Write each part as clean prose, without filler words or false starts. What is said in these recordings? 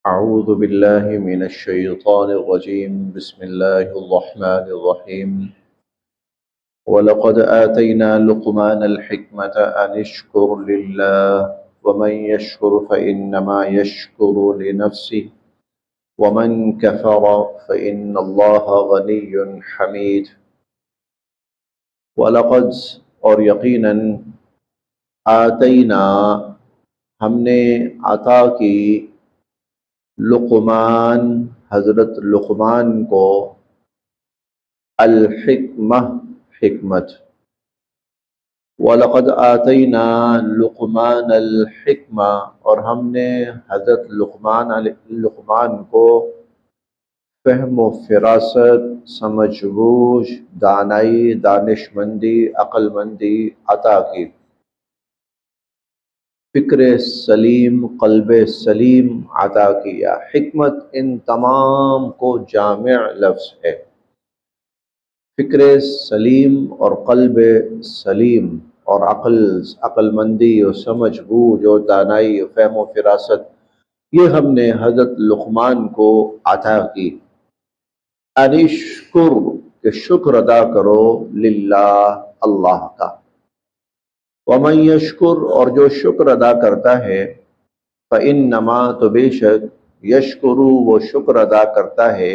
أعوذ بالله من الشيطان الرجيم بسم الله الرحمن الرحيم ولقد آتينا لقمان الحكمة أن اشكر لله ومن يشكر فإنما يشكر لنفسه ومن كفر فإن الله غني حميد ولقد اور یقیناً آتینا ہم نے عطا کی لقمان حضرت لقمان کو الحکمہ حکمت وَلَقَدْ آتَيْنَا لُقْمَانَ الْحِكْمَةَ اور ہم نے حضرت لقمان کو فہم و فراست سمجھ بوجھ دانائی دانشمندی عقل مندی عطا کی فکر سلیم قلب سلیم عطا کیا۔ حکمت ان تمام کو جامع لفظ ہے۔ فکر سلیم اور قلب سلیم اور عقل مندی اور سمجھ بوجھ اور دانائی اور فہم و فراست یہ ہم نے حضرت لقمان کو عطا کی۔ انشکر کہ شکر ادا کرو للہ اللہ کا۔ وَمَن یشکر اور جو شکر ادا کرتا ہے فَإِنَّمَا تو بے شک یشکر وہ شکر ادا کرتا ہے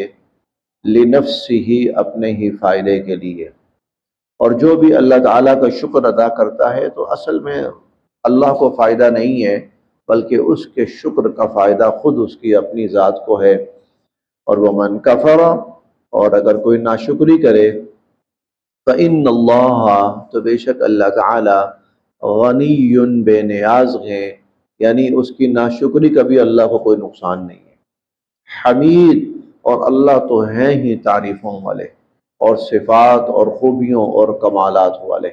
لنفسہ اپنے ہی فائدے کے لیے۔ اور جو بھی اللہ تعالیٰ کا شکر ادا کرتا ہے تو اصل میں اللہ کو فائدہ نہیں ہے بلکہ اس کے شکر کا فائدہ خود اس کی اپنی ذات کو ہے۔ اور وَمَن کفر اور اگر کوئی ناشکری کرے فَإِنَّ اللَّهَ تو بے شک اللہ تعالیٰ غنی بے نیاز ہے، یعنی اس کی ناشکری کا بھی اللہ کو کوئی نقصان نہیں ہے۔ حمید اور اللہ تو ہیں ہی تعریفوں والے اور صفات اور خوبیوں اور کمالات والے۔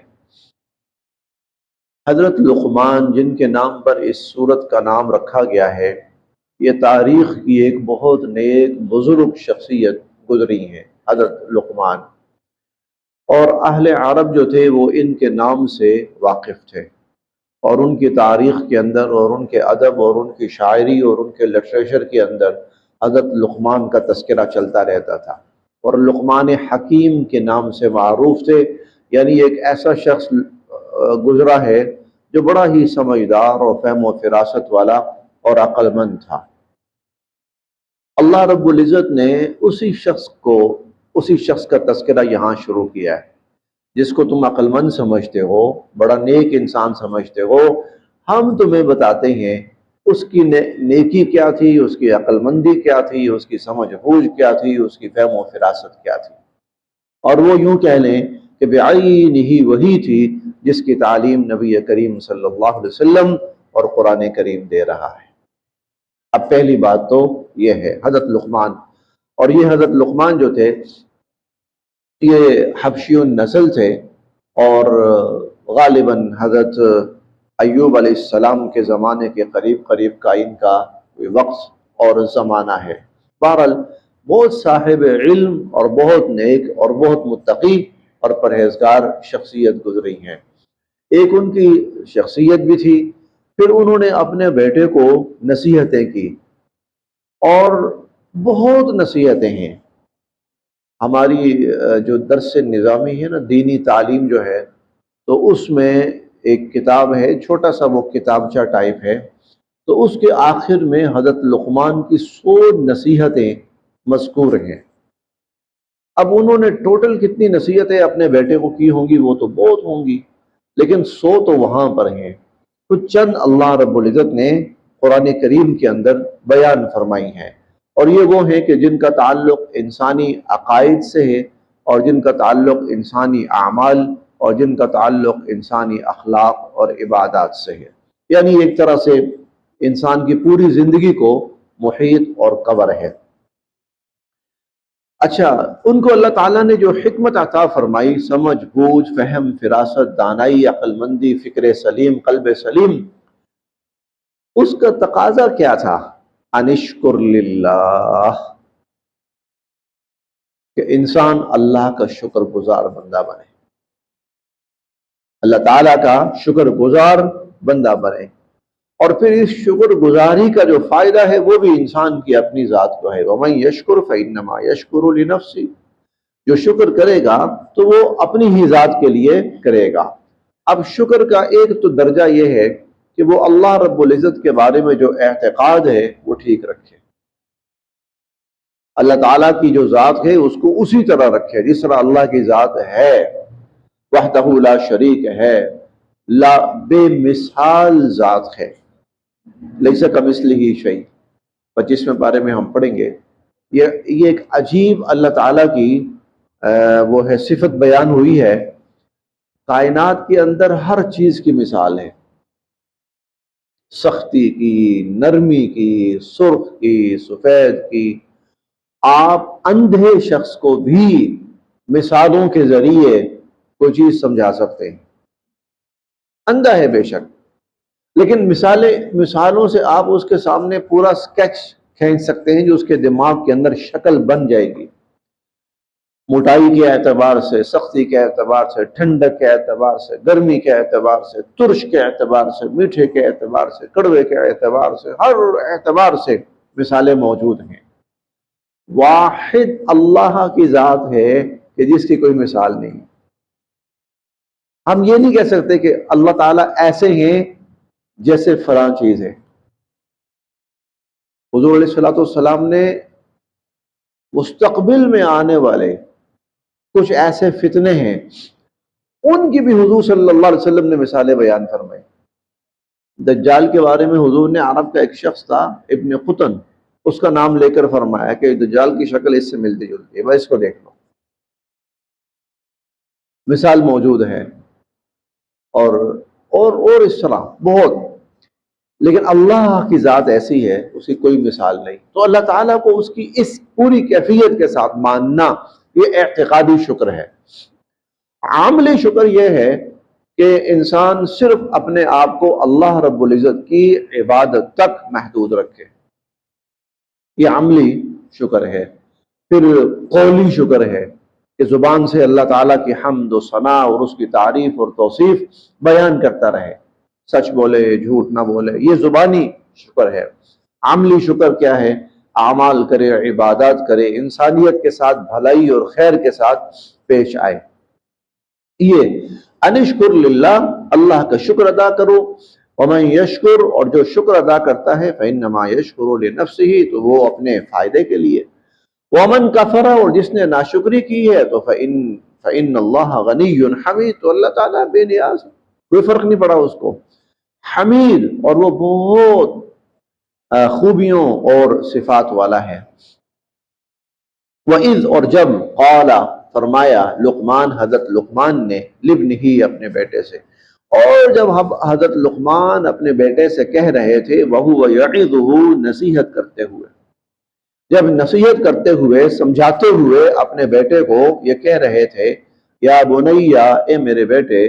حضرت لقمان جن کے نام پر اس سورت کا نام رکھا گیا ہے یہ تاریخ کی ایک بہت نیک بزرگ شخصیت گزری ہیں حضرت لقمان، اور اہل عرب جو تھے وہ ان کے نام سے واقف تھے اور ان کی تاریخ کے اندر اور ان کے ادب اور ان کی شاعری اور ان کے لٹریچر کے اندر حضرت لقمان کا تذکرہ چلتا رہتا تھا، اور لقمان حکیم کے نام سے معروف تھے، یعنی ایک ایسا شخص گزرا ہے جو بڑا ہی سمجھدار اور فہم و فراست والا اور عقل مند تھا۔ اللہ رب العزت نے اسی شخص کا تذکرہ یہاں شروع کیا ہے جس کو تم عقل مند سمجھتے ہو، بڑا نیک انسان سمجھتے ہو۔ ہم تمہیں بتاتے ہیں اس کی نیکی کیا تھی، اس کی عقل مندی کیا تھی، اس کی سمجھ بوجھ کیا تھی، اس کی فہم و فراست کیا تھی، اور وہ یوں کہہ لیں کہ بعینہ وہی تھی جس کی تعلیم نبی کریم صلی اللہ علیہ وسلم اور قرآن کریم دے رہا ہے۔ اب پہلی بات تو یہ ہے حضرت لقمان، اور یہ حضرت لقمان جو تھے یہ حبشی النسل تھے، اور غالباً حضرت ایوب علیہ السلام کے زمانے کے قریب کا ان کا وقت اور زمانہ ہے۔ بہرحال بہت صاحب علم اور بہت نیک اور بہت متقی اور پرہیزگار شخصیت گزری ہیں۔ ایک ان کی شخصیت بھی تھی، پھر انہوں نے اپنے بیٹے کو نصیحتیں کی، اور بہت نصیحتیں ہیں۔ ہماری جو درس نظامی ہے نا، دینی تعلیم جو ہے، تو اس میں ایک کتاب ہے، چھوٹا سا وہ کتابچہ ٹائپ ہے، تو اس کے آخر میں حضرت لقمان کی 100 نصیحتیں مذکور ہیں۔ اب انہوں نے ٹوٹل کتنی نصیحتیں اپنے بیٹے کو کی ہوں گی وہ تو بہت ہوں گی، لیکن 100 تو وہاں پر ہیں۔ کچھ چند اللہ رب العزت نے قرآن کریم کے اندر بیان فرمائی ہیں، اور یہ وہ ہیں کہ جن کا تعلق انسانی عقائد سے ہے، اور جن کا تعلق انسانی اعمال، اور جن کا تعلق انسانی اخلاق اور عبادات سے ہے، یعنی ایک طرح سے انسان کی پوری زندگی کو محیط اور کور ہے۔ اچھا، ان کو اللہ تعالیٰ نے جو حکمت عطا فرمائی، سمجھ بوجھ فہم فراست دانائی عقل مندی فکر سلیم قلب سلیم، اس کا تقاضا کیا تھا؟ انشکر للہ، کہ انسان اللہ کا شکر گزار بندہ بنے، اللہ تعالیٰ کا شکر گزار بندہ بنے۔ اور پھر اس شکر گزاری کا جو فائدہ ہے وہ بھی انسان کی اپنی ذات کو ہے. وَمَن يَشْكُرْ فَإِنَّمَا يَشْكُرُ لِنَفْسِهِ. جو شکر کرے گا تو وہ اپنی ہی ذات کے لیے کرے گا. اب شکر کا ایک تو درجہ یہ ہے کہ وہ اللہ رب العزت کے بارے میں جو اعتقاد ہے وہ ٹھیک رکھے. اللہ تعالیٰ کی جو ذات ہے اس کو اسی طرح رکھے جس طرح اللہ کی ذات ہے. وحدہ لا شریک ہے، لا بے مثال ذات ہے. لیس کمثلہ شیء 25ویں پارے میں ہم پڑھیں گے. یہ ایک عجیب اللہ تعالیٰ کی وہ ہے صفت بیان ہوئی ہے. کائنات کے اندر ہر چیز کی مثال ہے، سختی کی، نرمی کی، سرخ کی، سفید کی. آپ اندھے شخص کو بھی مثالوں کے ذریعے کوئی چیز سمجھا سکتے ہیں. اندھا ہے بے شک، لیکن مثالوں سے آپ اس کے سامنے پورا سکیچ کھینچ سکتے ہیں جو اس کے دماغ کے اندر شکل بن جائے گی. موٹائی کے اعتبار سے، سختی کے اعتبار سے، ٹھنڈک کے اعتبار سے، گرمی کے اعتبار سے، ترش کے اعتبار سے، میٹھے کے اعتبار سے، کڑوے کے اعتبار سے، ہر اعتبار سے مثالیں موجود ہیں. واحد اللہ کی ذات ہے کہ جس کی کوئی مثال نہیں. ہم یہ نہیں کہہ سکتے کہ اللہ تعالیٰ ایسے ہیں جیسے فلاں چیز ہے. حضور علیہ الصلوۃ والسلام نے مستقبل میں آنے والے کچھ ایسے فتنے ہیں ان کی بھی حضور صلی اللہ علیہ وسلم نے مثالیں بیان فرمائی. دجال کے بارے میں حضور نے عرب کا ایک شخص تھا ابن قطن، اس کا نام لے کر فرمایا کہ دجال کی شکل اس سے ملتی جلتی ہے، بس اس کو دیکھ لو. مثال موجود ہے اور اس طرح بہت. لیکن اللہ کی ذات ایسی ہے اس کی کوئی مثال نہیں. تو اللہ تعالیٰ کو اس کی اس پوری کیفیت کے ساتھ ماننا یہ اعتقادی شکر ہے. عملی شکر یہ ہے کہ انسان صرف اپنے آپ کو اللہ رب العزت کی عبادت تک محدود رکھے، یہ عملی شکر ہے. پھر قولی شکر ہے کہ زبان سے اللہ تعالیٰ کی حمد و ثنا اور اس کی تعریف اور توصیف بیان کرتا رہے، سچ بولے جھوٹ نہ بولے، یہ زبانی شکر ہے. عملی شکر کیا ہے؟ اعمال کرے، عبادات کرے، انسانیت کے ساتھ بھلائی اور خیر کے ساتھ پیش آئے. یہ انشکر للہ، اللہ کا شکر ادا کرو. ومن یشکر، اور جو شکر ادا کرتا ہے فإنما یشکر لنفسہ، تو وہ اپنے فائدے کے لیے. ومن کفر، اور جس نے ناشکری کی ہے تو فإن اللہ غنی حمید، تو اللہ تعالیٰ بے نیاز ہے، کوئی فرق نہیں پڑا اس کو. حمید، اور وہ بہت خوبیوں اور صفات والا ہے. وَإِذْ، اور جب قَالَ، فرمایا لقمان، حضرت لقمان نے لابنہ، اپنے بیٹے سے. اور جب حضرت لقمان اپنے بیٹے سے کہہ رہے تھے وَهُوَ يَعِظُهُ، نصیحت کرتے ہوئے، جب نصیحت کرتے ہوئے سمجھاتے ہوئے اپنے بیٹے کو یہ کہہ رہے تھے یا بنیا، اے میرے بیٹے،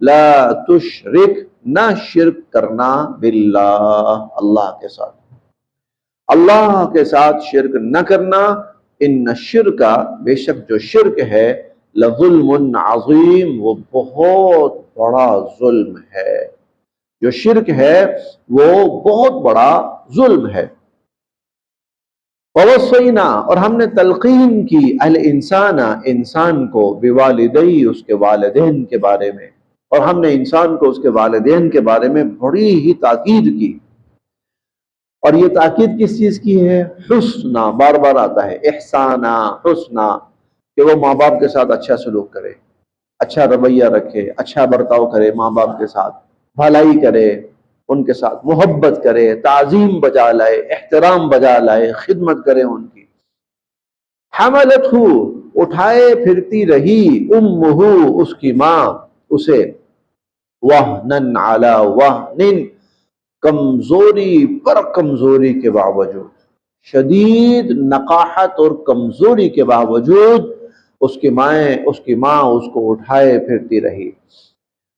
لا تشرک، نہ شرک کرنا، باللہ، اللہ کے ساتھ، اللہ کے ساتھ شرک نہ کرنا. ان الشرک، بے شک جو شرک ہے، لظلم عظیم، وہ بہت بڑا ظلم ہے. جو شرک ہے وہ بہت بڑا ظلم ہے. ووصینا، اور ہم نے تلقین کی، الانسان، انسان کو، بوالدی، اس کے والدین کے بارے میں، اور ہم نے انسان کو اس کے والدین کے بارے میں بڑی ہی تاکید کی. اور یہ تاکید کس چیز کی ہے؟ حسنا، بار بار آتا ہے احسانا، حسنا، کہ وہ ماں باپ کے ساتھ اچھا سلوک کرے، اچھا رویہ رکھے، اچھا برتاؤ کرے ماں باپ کے ساتھ، بھلائی کرے، ان کے ساتھ محبت کرے، تعظیم بجا لائے، احترام بجا لائے، خدمت کرے ان کی. حملتہ، اٹھائے پھرتی رہی، امہ، اس کی ماں، اسے، وہنن علی وہنن، کمزوری پر کمزوری کے باوجود، شدید نقاحت اور کمزوری کے باوجود اس کی ماں اس کو اٹھائے پھرتی رہی.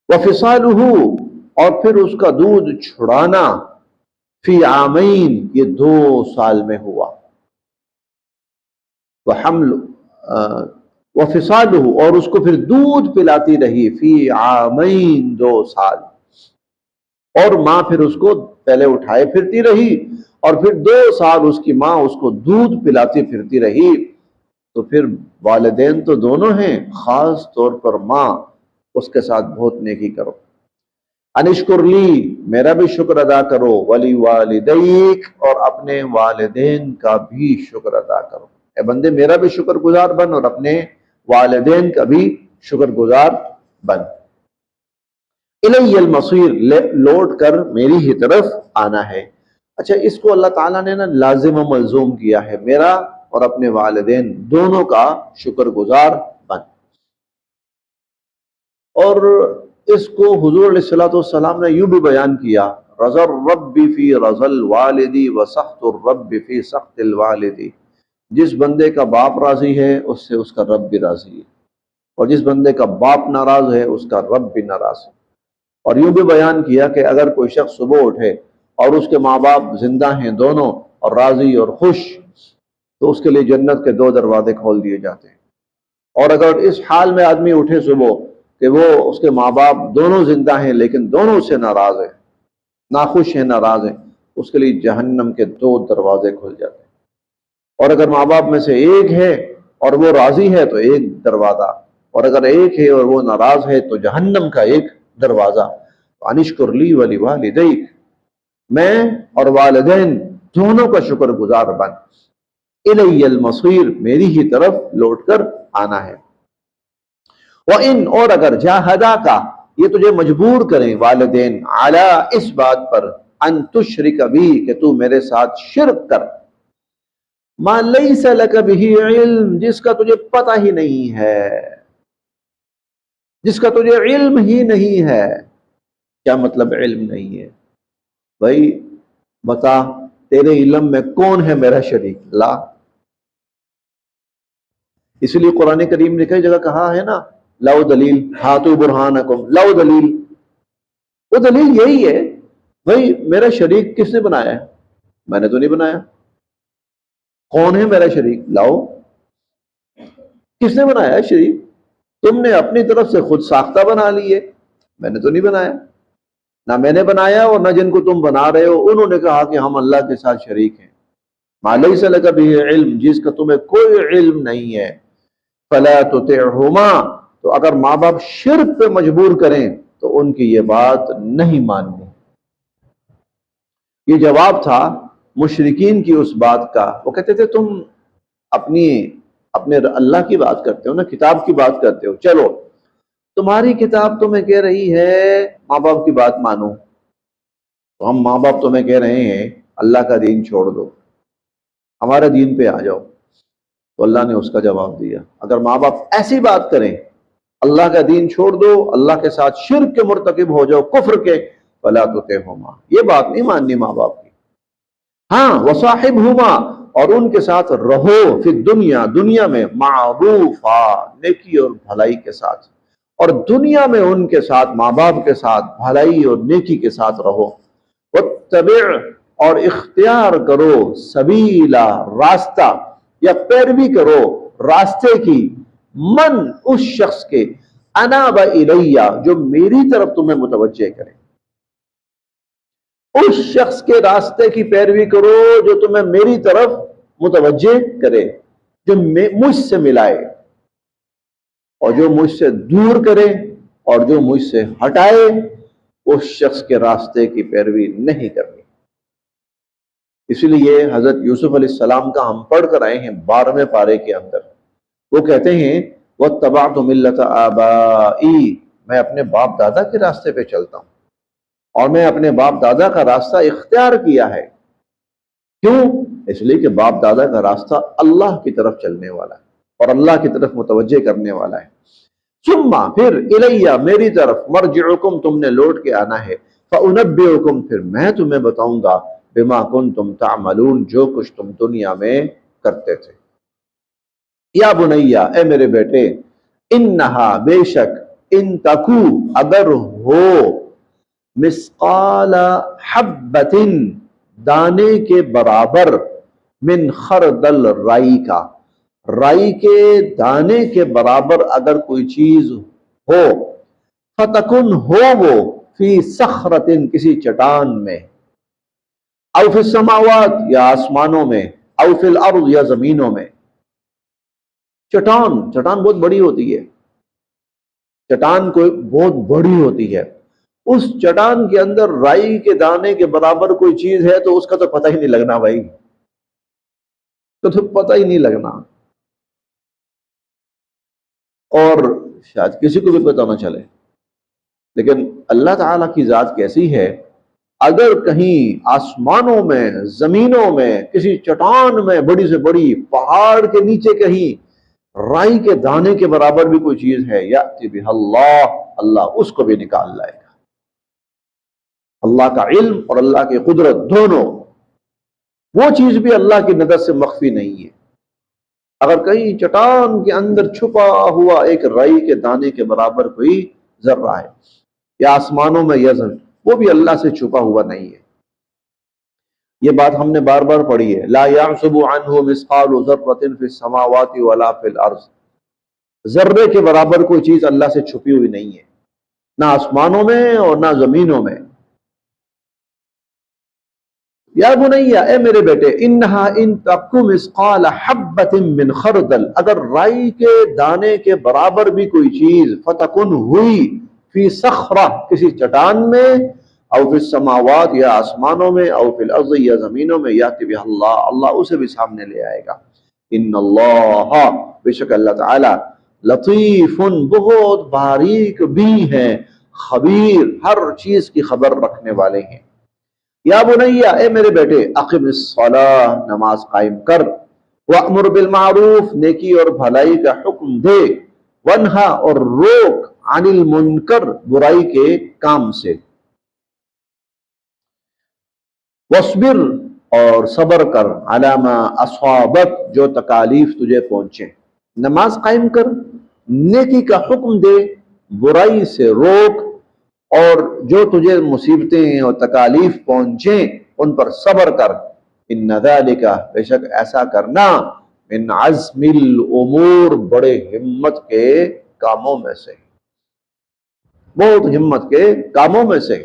وفصالہ، اور پھر اس کا دودھ چھڑانا، فی عامین، یہ 2 سال میں ہوا. وفصالہ، اور اس کو پھر دودھ پلاتی رہی، فی عامین، 2 سال. اور ماں پھر اس کو پہلے اٹھائے پھرتی رہی اور پھر 2 سال اس کی ماں اس کو دودھ پلاتی پھرتی رہی، تو پھر والدین تو دونوں ہیں، خاص طور پر ماں، اس کے ساتھ بہت نیکی کرو۔ انشکر لی، میرا بھی شکر ادا کرو، ولی والدیک، اور اپنے والدین کا بھی شکر ادا کرو۔ اے بندے میرا بھی شکر گزار بن اور اپنے والدین کا بھی شکر گزار بن۔ الی المصیر، لوٹ کر میری ہی طرف آنا ہے۔ اچھا، اس کو اللہ تعالیٰ نے نا لازم و ملزوم کیا ہے، میرا اور اپنے والدین دونوں کا شکر گزار بن۔ اور اس کو حضور علیہ الصلوۃ والسلام نے یوں بھی بیان کیا، رضا الرب فی رضا الوالدی وسخط الرب فی سخط الوالدی، جس بندے کا باپ راضی ہے اس سے اس کا رب بھی راضی ہے، اور جس بندے کا باپ ناراض ہے اس کا رب بھی ناراض ہے۔ اور یوں بھی بیان کیا کہ اگر کوئی شخص صبح اٹھے اور اس کے ماں باپ زندہ ہیں دونوں اور راضی اور خوش، تو اس کے لیے جنت کے 2 دروازے کھول دیے جاتے ہیں۔ اور اگر اس حال میں آدمی اٹھے صبح کہ وہ اس کے ماں باپ دونوں زندہ ہیں لیکن دونوں سے ناراض ہیں، ناخوش ہیں، ناراض ہیں، اس کے لیے جہنم کے 2 دروازے کھل جاتے ہیں۔ اور اگر ماں باپ میں سے ایک ہے اور وہ راضی ہے تو 1 دروازہ، اور اگر ایک ہے اور وہ ناراض ہے تو جہنم کا 1 دروازہ۔ انشکر لی ولی والدیک، میں اور والدین دونوں کا شکر گزار بن۔ الی المصیر، میری ہی طرف لوٹ کر آنا ہے۔ وَإِنْ، اور اگر جاہداکا، یہ تجھے مجبور کریں والدین، علی، اس بات پر، ان تشرک بی، کہ تو میرے ساتھ شرک کر، ما لیس لک بہ علم، جس کا تجھے پتہ ہی نہیں ہے، جس کا تجھے علم ہی نہیں ہے۔ کیا مطلب علم نہیں ہے؟ بھائی بتا، تیرے علم میں کون ہے میرا شریک؟ لا۔ اس لیے قرآن کریم نے کئی جگہ کہا ہے نا، لو دلیل ہاتو برہانکم، لو دلیل، وہ دلیل یہی ہے بھائی میرا شریک کس نے بنایا ہے؟ میں نے تو نہیں بنایا۔ کون ہے میرا شریک؟ لاؤ، کس نے بنایا ہے شریک؟ تم نے اپنی طرف سے خود ساختہ بنا لی ہے، میں نے تو نہیں بنایا، نہ میں نے بنایا اور نہ جن کو تم بنا رہے ہو انہوں نے کہا کہ ہم اللہ کے ساتھ شریک ہیں۔ ما لیس لک بہ علم، جس کا تمہیں کوئی علم نہیں ہے۔ فلا تطعہما، تو اگر ماں باپ شرک پہ مجبور کریں تو ان کی یہ بات نہیں ماننی۔ یہ جواب تھا مشرکین کی اس بات کا، وہ کہتے تھے تم اپنے اللہ کی بات کرتے ہو نا، کتاب کی بات کرتے ہو، چلو تمہاری کتاب تمہیں کہہ رہی ہے ماں باپ کی بات مانو، تو ہم ماں باپ تمہیں کہہ رہے ہیں اللہ کا دین چھوڑ دو، ہمارے دین پہ آ جاؤ۔ تو اللہ نے اس کا جواب دیا، اگر ماں باپ ایسی بات کریں اللہ کا دین چھوڑ دو، اللہ کے ساتھ شرک کے مرتکب ہو جاؤ، کفر کے، فلا تطعہما، یہ بات نہیں ماننی ماں باپ کی۔ ہاں، وصاحبہما، اور ان کے ساتھ رہو، فی الدنیا، دنیا میں، معروفا، نیکی اور بھلائی کے ساتھ، اور دنیا میں ان کے ساتھ، ماں باپ کے ساتھ بھلائی اور نیکی کے ساتھ رہو۔ واتبع، اور اختیار کرو، سبیلا، راستہ یا پیروی کرو راستے کی، من، اس شخص کے، اناب الیہ، جو میری طرف تمہیں متوجہ کرے، اس شخص کے راستے کی پیروی کرو جو تمہیں میری طرف متوجہ کرے، جو مجھ سے ملائے، اور جو مجھ سے دور کرے اور جو مجھ سے ہٹائے، اس شخص کے راستے کی پیروی نہیں کرنی۔ اسی لیے حضرت یوسف علیہ السلام کا ہم پڑھ کر آئے ہیں 12ویں پارے کے اندر، وہ کہتے ہیں وَاتَّبَعْتُ مِلَّةَ آبَائِي، میں اپنے باپ دادا کے راستے پہ چلتا ہوں، اور میں اپنے باپ دادا کا راستہ اختیار کیا ہے۔ کیوں؟ اس لیے کہ باپ دادا کا راستہ اللہ کی طرف چلنے والا ہے اور اللہ کی طرف متوجہ کرنے والا ہے۔ ثم، پھر، الیہ، میری طرف، مرجعکم، تم نے لوٹ کے آنا ہے، فانبئکم، پھر میں تمہیں بتاؤں گا، بما کنتم تعملون، جو کچھ تم دنیا میں کرتے تھے۔ یا بنیا، اے میرے بیٹے، انہا، بے شک، ان تکو، اگر ہو، مثقال حبۃ، دانے کے برابر، من خردل، رائی کا، رائی کے دانے کے برابر اگر کوئی چیز ہو، فتکن، ہو وہ، فی صخرۃ، کسی چٹان میں، او فی السماوات یا آسمانوں میں، او فی الارض یا زمینوں میں۔ چٹان بہت بڑی ہوتی ہے، چٹان کوئی بہت بڑی ہوتی ہے، اس چٹان کے اندر رائی کے دانے کے برابر کوئی چیز ہے تو اس کا تو پتہ ہی نہیں لگنا بھائی، تو پتہ ہی نہیں لگنا، اور شاید کسی کو بھی پتہ نہ چلے۔ لیکن اللہ تعالیٰ کی ذات کیسی ہے، اگر کہیں آسمانوں میں، زمینوں میں، کسی چٹان میں، بڑی سے بڑی پہاڑ کے نیچے کہیں رائی کے دانے کے برابر بھی کوئی چیز ہے، یأتی بہا اللہ، اللہ اس کو بھی نکال لائے گا۔ اللہ کا علم اور اللہ کی قدرت دونوں، وہ چیز بھی اللہ کی نظر سے مخفی نہیں ہے۔ اگر کہیں چٹان کے اندر چھپا ہوا ایک رائی کے دانے کے برابر کوئی ذرہ ہے، یا آسمانوں میں یا زمین، وہ بھی اللہ سے چھپا ہوا نہیں ہے۔ یہ بات ہم نے بار بار پڑھی ہے، لا يعزب عنہ مثقال ذرۃ فی السماوات ولا فی الارض، ذرے کے برابر کوئی چیز اللہ سے چھپی ہوئی نہیں ہے، نہ آسمانوں میں اور نہ زمینوں میں۔ یا بنیا، اے میرے بیٹے، انہا ان تک مثقال حبۃ من خردل، اگر رائی کے دانے کے برابر بھی کوئی چیز، فتکن ہوئی، فی صخرہ کسی چٹان میں، او فی السماوات یا آسمانوں میں، او فی الارض یا زمینوں میں، یاتی بہا اللہ، اللہ اسے بھی سامنے لے آئے گا۔ ان اللہ، بے شک اللہ تعالی، لطیف بہت باریک بھی ہیں، خبیر ہر چیز کی خبر رکھنے والے ہیں۔ یا بنیا، اے میرے بیٹے، اقم الصلاۃ، نماز قائم کر، وامر بالمعروف، نیکی اور بھلائی کا حکم دے، ونہا اور روک، عن المنکر، برائی کے کام سے، واصبر اور صبر کر، علی ما اصابک، جو تکالیف تجھے پہنچے۔ نماز قائم کر، نیکی کا حکم دے، برائی سے روک، اور جو تجھے مصیبتیں اور تکالیف پہنچیں ان پر صبر کر۔ ان ذالک، بے شک ایسا کرنا، من عزم الامور، بڑے ہمت کے کاموں میں سے، بہت ہمت کے کاموں میں سے،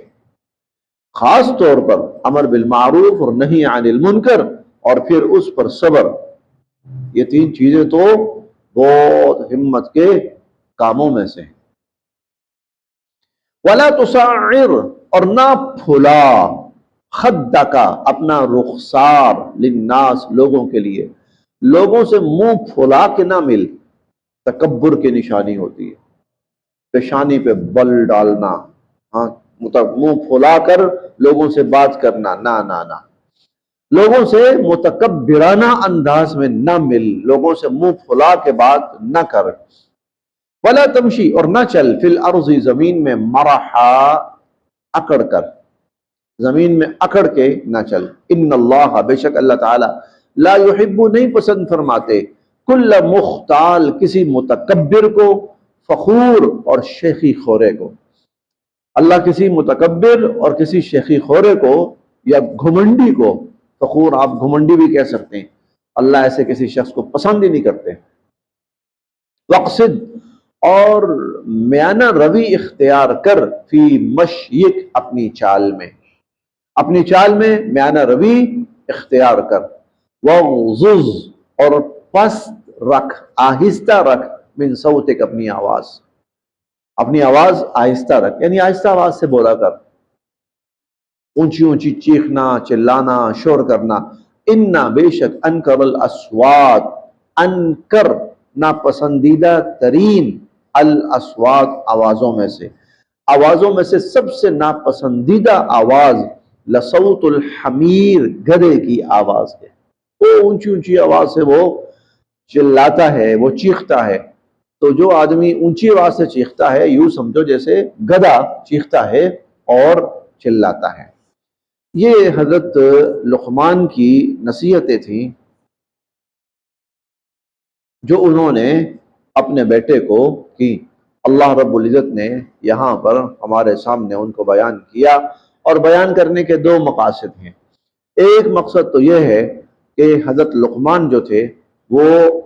خاص طور پر امر بالمعروف اور نہی عن المنکر، اور پھر اس پر صبر۔ یہ تین چیزیں تو بہت ہمت کے کاموں میں سے ہیں۔ وَلَا تُسَعِّرْ، اور نہ پھلا، خدک، اپنا رخسار، للناس، لوگوں کے لیے، لوگوں سے منہ پھلا کے نہ مل، تکبر کی نشانی ہوتی ہے، پیشانی پہ بل ڈالنا، ہاں، منہ پھلا کر لوگوں سے بات کرنا، نہ، لوگوں سے متکبرانہ انداز میں نہ مل، لوگوں سے منہ پھلا کے بات نہ کر۔ ولا تمشی، اور نہ چل، فی الارض، زمین میں، مرحا، اکڑ کر، زمین میں اکڑ کے نہ چل۔ ان اللہ، بے شک اللہ تعالی، لا یحب، نہیں پسند فرماتے، کل مختال، کسی متکبر کو، فخور، اور شیخی خورے کو۔ اللہ کسی متکبر اور کسی شیخی خورے کو یا گھمنڈی کو، فخور آپ گھمنڈی بھی کہہ سکتے ہیں، اللہ ایسے کسی شخص کو پسند ہی نہیں کرتے۔ وقصد، اور میانہ روی اختیار کر، فی مشیک، اپنی چال میں، اپنی چال میں میانہ روی اختیار کر۔ وغضض، اور پست رکھ، آہستہ رکھ، من صوتک، اپنی آواز، اپنی آواز آہستہ رکھ، یعنی آہستہ آواز سے بولا کر، اونچی اونچی چیخنا، چلانا، شور کرنا۔ انا، بے شک، انکر الاصوات، انکر، ناپسندیدہ ترین، الاصوات، آوازوں میں سے، آوازوں میں سے سب سے ناپسندیدہ آواز، لصوت الحمیر، گدھے کی آواز ہے۔ وہ اونچی اونچی آواز سے وہ چلاتا ہے، وہ چیختا ہے، تو جو آدمی اونچی آواز سے چیختا ہے، یوں سمجھو جیسے گدھا چیختا ہے اور چلاتا ہے۔ یہ حضرت لقمان کی نصیحتیں تھیں جو انہوں نے اپنے بیٹے کو کی۔ اللہ رب العزت نے یہاں پر ہمارے سامنے ان کو بیان کیا، اور بیان کرنے کے دو مقاصد ہیں۔ ایک مقصد تو یہ ہے کہ حضرت لقمان جو تھے وہ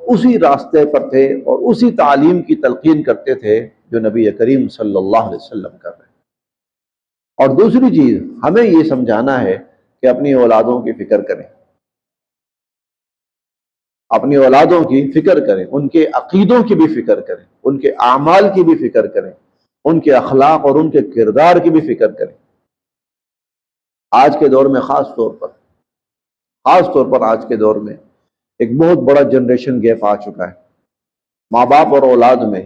اسی راستے پر تھے اور اسی تعلیم کی تلقین کرتے تھے جو نبی کریم صلی اللہ علیہ وسلم کر رہے ہیں۔ اور دوسری چیز ہمیں یہ سمجھانا ہے کہ اپنی اولادوں کی فکر کریں، اپنی اولادوں کی فکر کریں، ان کے عقیدوں کی بھی فکر کریں، ان کے اعمال کی بھی فکر کریں، ان کے اخلاق اور ان کے کردار کی بھی فکر کریں۔ آج کے دور میں خاص طور پر آج کے دور میں ایک بہت بڑا جنریشن گیپ آ چکا ہے ماں باپ اور اولاد میں،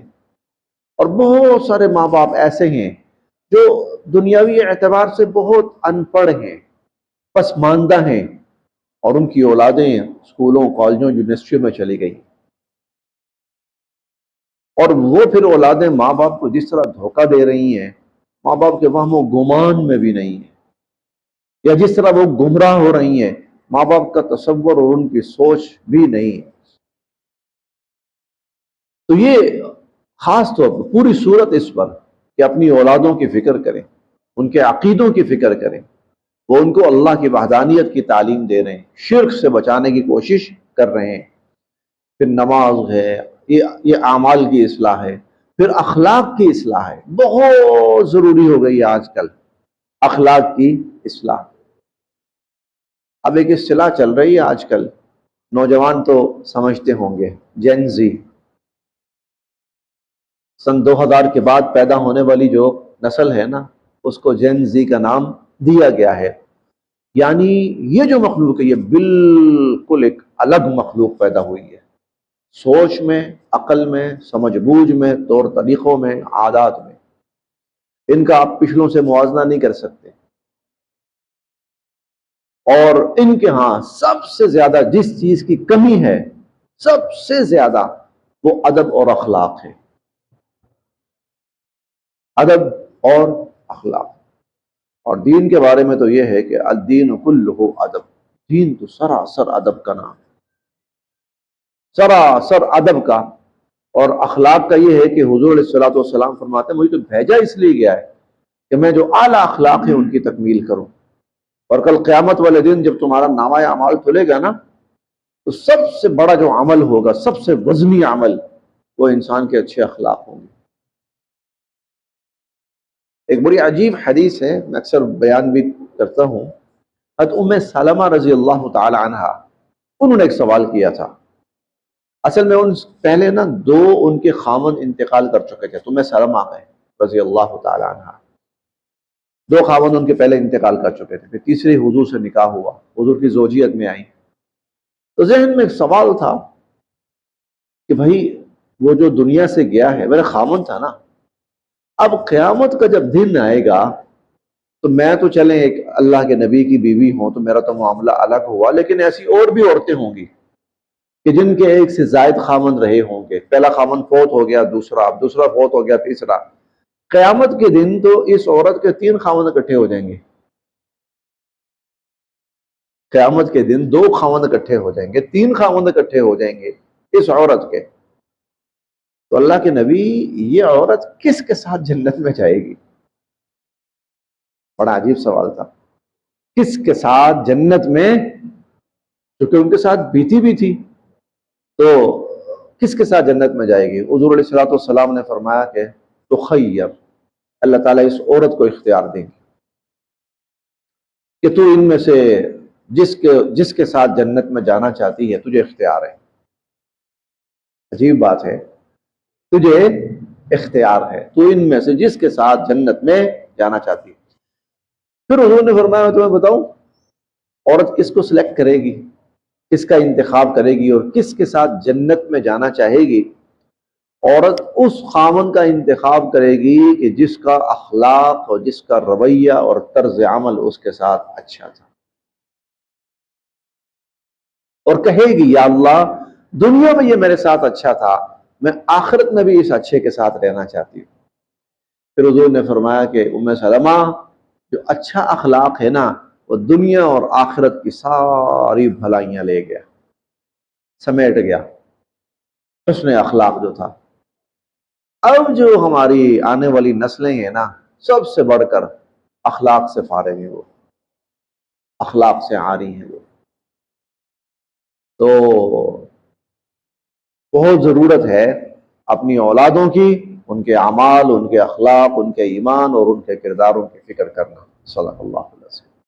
اور بہت سارے ماں باپ ایسے ہیں جو دنیاوی اعتبار سے بہت ان پڑھ ہیں، پسماندہ ہیں، اور ان کی اولادیں اسکولوں، کالجوں، یونیورسٹیوں میں چلی گئی، اور وہ پھر اولادیں ماں باپ کو جس طرح دھوکہ دے رہی ہیں، ماں باپ کے وہم و گمان میں بھی نہیں ہے، یا جس طرح وہ گمراہ ہو رہی ہیں، ماں باپ کا تصور اور ان کی سوچ بھی نہیں ہے۔ تو یہ خاص طور پر پوری صورت اس پر کہ اپنی اولادوں کی فکر کریں، ان کے عقیدوں کی فکر کریں، وہ ان کو اللہ کی وحدانیت کی تعلیم دے رہے ہیں، شرک سے بچانے کی کوشش کر رہے ہیں، پھر نماز ہے، یہ اعمال کی اصلاح ہے، پھر اخلاق کی اصلاح ہے، بہت ضروری ہو گئی ہے آج کل اخلاق کی اصلاح۔ اب ایک اصطلاح چل رہی ہے آج کل، نوجوان تو سمجھتے ہوں گے، جین زی، سن 2000 کے بعد پیدا ہونے والی جو نسل ہے نا، اس کو جین زی کا نام دیا گیا ہے۔ یعنی یہ جو مخلوق ہے، یہ بالکل ایک الگ مخلوق پیدا ہوئی ہے، سوچ میں، عقل میں، سمجھ بوجھ میں، طور طریقوں میں، عادات میں، ان کا آپ پچھلوں سے موازنہ نہیں کر سکتے۔ اور ان کے ہاں سب سے زیادہ جس چیز کی کمی ہے، سب سے زیادہ، وہ ادب اور اخلاق ہے، ادب اور اخلاق۔ اور دین کے بارے میں تو یہ ہے کہ الدین کلہ ادب، دین تو سراسر ادب کا نام، سراسر ادب کا۔ اور اخلاق کا یہ ہے کہ حضور علیہ الصلوۃ والسلام فرماتے ہیں مجھے تو بھیجا اس لیے گیا ہے کہ میں جو اعلیٰ اخلاق ہیں ان کی تکمیل کروں، اور کل قیامت والے دن جب تمہارا نامہ اعمال کھلے گا نا، تو سب سے بڑا جو عمل ہوگا، سب سے وزنی عمل، وہ انسان کے اچھے اخلاق ہوں گے۔ ایک بڑی عجیب حدیث ہے، میں اکثر بیان بھی کرتا ہوں۔ حضرت ام سلمہ رضی اللہ تعالی عنہا، انہوں نے ایک سوال کیا تھا۔ اصل میں ان پہلے نا دو ان کے خاوند انتقال کر چکے تھے، ام سلمہ رضی اللہ تعالی عنہا، دو خاوند ان کے پہلے انتقال کر چکے تھے، پھر تیسری حضور سے نکاح ہوا، حضور کی زوجیت میں آئی۔ تو ذہن میں ایک سوال تھا کہ بھائی وہ جو دنیا سے گیا ہے، میرا خاوند تھا نا، اب قیامت کا جب دن آئے گا تو میں تو چلیں ایک اللہ کے نبی کی بیوی ہوں تو میرا تو معاملہ الگ ہوا، لیکن ایسی اور بھی عورتیں ہوں گی کہ جن کے ایک سے زائد خاوند رہے ہوں گے، پہلا خاوند فوت ہو گیا، دوسرا فوت ہو گیا، تیسرا۔ قیامت کے دن تو اس عورت کے 3 خاوند اکٹھے ہو جائیں گے، قیامت کے دن 2 خاوند اکٹھے ہو جائیں گے، 3 خاوند اکٹھے ہو جائیں گے اس عورت کے۔ تو اللہ کے نبی، یہ عورت کس کے ساتھ جنت میں جائے گی؟ بڑا عجیب سوال تھا، کس کے ساتھ جنت میں، کیونکہ ان کے ساتھ بیتی بھی تھی، تو کس کے ساتھ جنت میں جائے گی؟ حضور علیہ الصلوۃ والسلام نے فرمایا کہ تخیر، اللہ تعالیٰ اس عورت کو اختیار دیں گے کہ تو ان میں سے جس کے ساتھ جنت میں جانا چاہتی ہے، تجھے اختیار ہے۔ عجیب بات ہے، تجھے اختیار ہے، تو ان میں سے جس کے ساتھ جنت میں جانا چاہتی ہے۔ پھر حضور نے فرمایا میں تمہیں بتاؤں عورت کس کو سلیکٹ کرے گی، کس کا انتخاب کرے گی اور کس کے ساتھ جنت میں جانا چاہے گی؟ عورت اس خاوند کا انتخاب کرے گی کہ جس کا اخلاق اور جس کا رویہ اور طرز عمل اس کے ساتھ اچھا تھا، اور کہے گی یا اللہ دنیا میں یہ میرے ساتھ اچھا تھا، میں آخرت میں بھی اس اچھے کے ساتھ رہنا چاہتی ہوں۔ پھر حضور نے فرمایا کہ ام سلمہ، جو اچھا اخلاق ہے نا، وہ دنیا اور آخرت کی ساری بھلائیاں لے گیا، سمیٹ گیا، حسن اخلاق جو تھا۔ اب جو ہماری آنے والی نسلیں ہیں نا، سب سے بڑھ کر اخلاق سے فارغ ہیں، وہ اخلاق سے عاری ہیں وہ۔ تو بہت ضرورت ہے اپنی اولادوں کی، ان کے اعمال، ان کے اخلاق، ان کے ایمان اور ان کے کرداروں کی فکر کرنا۔ صدق اللہ علیہ وسلم۔